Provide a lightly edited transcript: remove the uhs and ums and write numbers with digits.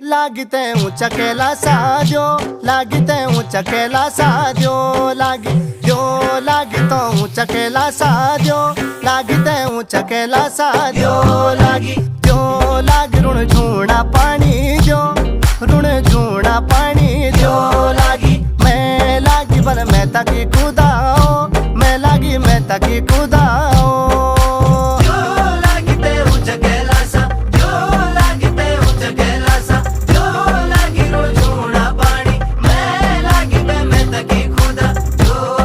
लागिते ऊंचा केला साजो, लागिते ऊंचा केला साजो, लागी तो ऊंचा केला साजो, लागिते ऊंचा केला साजो, लागी रुण झूना पानी जो, रुण झूना पानी जो, मैं लागी बल मैं ताकी कूदाओ, मैं लागी मैं ताकी कूदाओ।